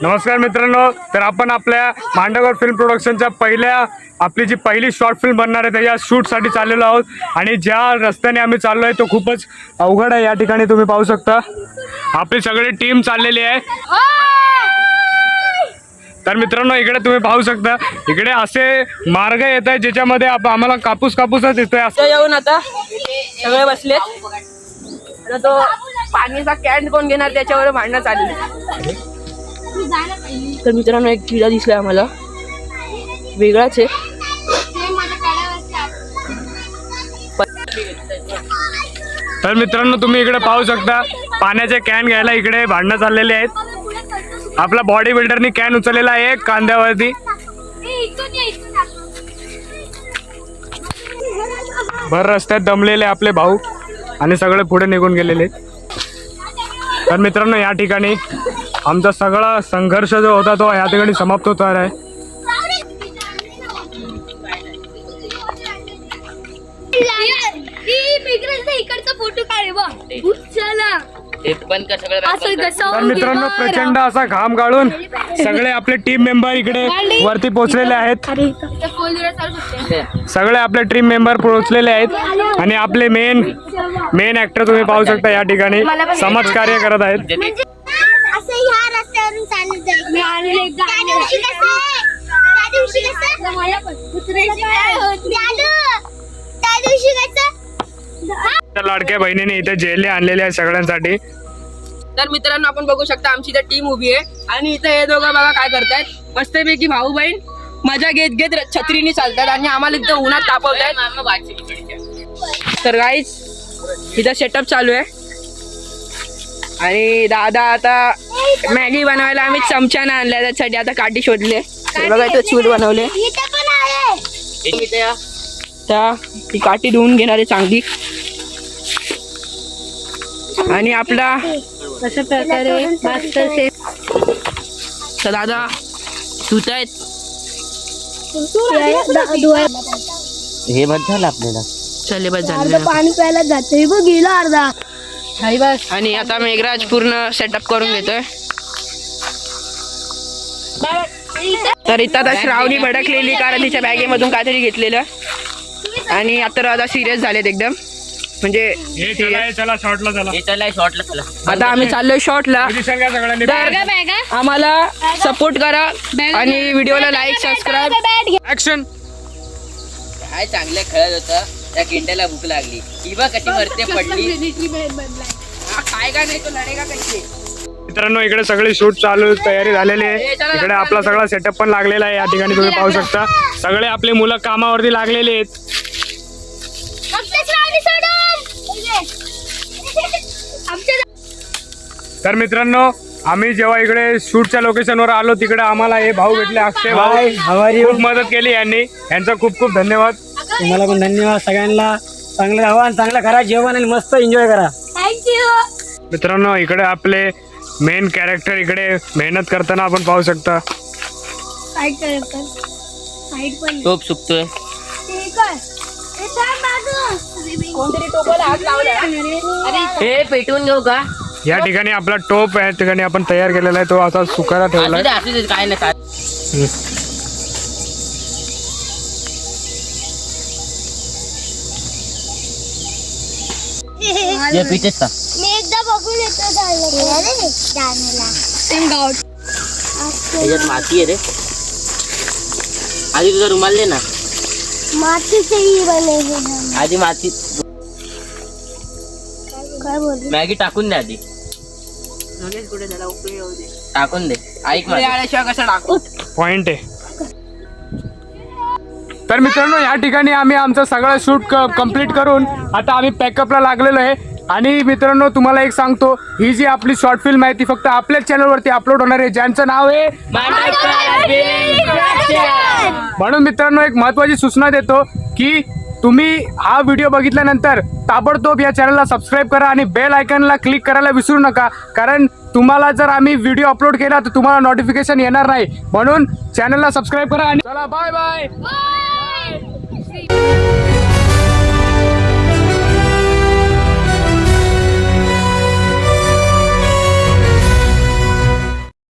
नमस्कार मित्रांनो, तर आपण आपल्या मांडवगड फिल्म प्रोडक्शनच्या आपली जी पहिली शॉर्ट फिल्म बनणार आहे त्याच्या शूटसाठी चाललेलो आहोत आणि ज्या रस्त्याने आम्ही चाललो आहे तो खूपच अवघड आहे। या ठिकाणी तुम्ही पाहू शकता आपली सगळी टीम चाललेली आहे। तर मित्रांनो इकडे तुम्ही पाहू शकता इकडे असे मार्ग येत आहेत ज्याच्यामध्ये आम्हाला कापूसच दिसतोय। असं येऊन आता सगळे बसलेत, आता तो पाणीचा कॅन कोण घेणार त्याच्यावर भांडणं चालली। तर मित्रांनो एक किडा दिसला आम्हाला, वेगळाच आहे। तर मित्रांनो तुम्ही इकडे पाहू शकता पाण्याचे कॅन घ्यायला इकडे भांडणं चाललेले आहेत। आपला बॉडी बिल्डरनी कॅन उचललेला आहे कांद्यावरती। भर रस्त्यात दमलेले आपले भाऊ आणि सगळे पुढे निघून गेलेले। तर मित्रांनो या ठिकाणी आमचा सगळा संघर्ष जो होता तो या ठिकाणी समाप्त होणार आहे। फोटो काढ तर मित्रांनो प्रचंड असा घाम गाळून सगळे आपले टीम मेंबर इकडे वरती पोहोचलेले आहेत। सगळे आपले टीम मेंबर पोहोचलेले आहेत आणि आपले मेन ऍक्टर तुम्ही पाहू शकता या ठिकाणी समाज कार्य करत आहेत। लाडक्या बहिणीने इथे जेले आणलेले आहे सगळ्यांसाठी। तर मित्रांनो आपण बघू शकता आमची इथे टीम उभी आहे आणि इथे हे दोघं बघा काय करतायत। मस्तपैकी भाऊ बहीण मजा घेत छत्रीने चालतात आणि आम्हाला इथं उन्हात तापवतायत। तर गाईज इथं सेटअप चालू आहे आणि दादा आता मॅगी बनवायला आम्ही चमच्याने आणल्या त्यासाठी आता काठी शोधले। बघा इथं चूल बनवले, त्या ती काठी धुवून घेणार आहे चांगली आणि आपला अशा प्रकारे मास्टर शेफ तर दादा धुतायत। हे बस झालं आपल्याला, चले बस झालं पाणी प्यायला जाते बघ गेला अर्धा बस। आणि आता मेघराज पूर्ण सेटअप करून घेतोय। तर इथं आता श्रावणी भडकलेली कारण तिच्या बॅगेमधून काहीतरी घेतलेलं आणि आता दादा सिरियस झालेत एकदम, म्हणजे चला शॉर्टला चला। आता आम्ही चाललोय शॉर्टला। आम्हाला सपोर्ट करा आणि व्हिडिओला लाईक सबस्क्राईब। ऍक्शन। काय चांगलं खेळत होतं, त्या किंड्याला भूक लागली, ही बघ कशी मरते पडली। काय का नाही तो लढेगा कशी। मित्रांनो इकडे सगळी शूट चालू तयारी झालेली आहे। इकडे आपला सगळा सेटअप पण लागलेला आहे। या ठिकाणी तुम्ही पाहू शकता सगळे आपले मुलं कामावरती लागलेले आहेत। तर मित्रांनो आम्ही जेव्हा इकडे शूटच्या लोकेशनवर आलो तिकडे आम्हाला हे भाऊ भेटले, अक्षय भाऊ, खूप मदत केली यांनी, यांचा खूप खूप धन्यवाद। तुम्हाला पण धन्यवाद। सगळ्यांना चांगलं राहा आणि चांगलं करा जेवण आणि मस्त एन्जॉय करा। थँक्यू। मित्रांनो इकडे आपले मेन कॅरेक्टर इकडे मेहनत करताना आपण पाहू शकता। टोप सुकतोय, कोणतरी टोपाला हात लावला, हे पेटवून घेऊ का? या ठिकाणी आपला टोप या ठिकाणी आपण तयार केलेला आहे, तो असा सुकारा ठेवला आहे। असू दे काय नाही काय। जे पितेस का? मी एकदा बघून येतो सेम गाव त्याच्यात माती आहे रे, आधी तुझा रुमाल दे ना। मातीचे बने आधी माती काय बोल मॅगी टाकून दे, आधी टाकून दे। ऐक मला, कसा टाकू पॉइंट आहे। तर मित्रांनो या ठिकाणी आम्ही आमचं सगळं शूट कंप्लीट करून आता आम्ही पॅकअपला लागलेलो आहे। आणि मित्रांनो तुम्हाला एक सांगतो, ही जी आपली शॉर्ट फिल्म आहे ती फक्त आपल्याच चॅनलवरती अपलोड होणार आहे, ज्यांचं नाव आहे म्हणून मित्रांनो एक महत्त्वाची सूचना देतो की तुम्ही हा व्हिडिओ बघितल्यानंतर ताबडतोब या चॅनलला सबस्क्राईब करा आणि बेल आयकॉनला क्लिक करायला विसरू नका, कारण तुम्हाला जर आम्ही व्हिडिओ अपलोड केला तर तुम्हाला नोटिफिकेशन येणार नाही। म्हणून चॅनलला सबस्क्राईब करा आणि चला बाय बाय।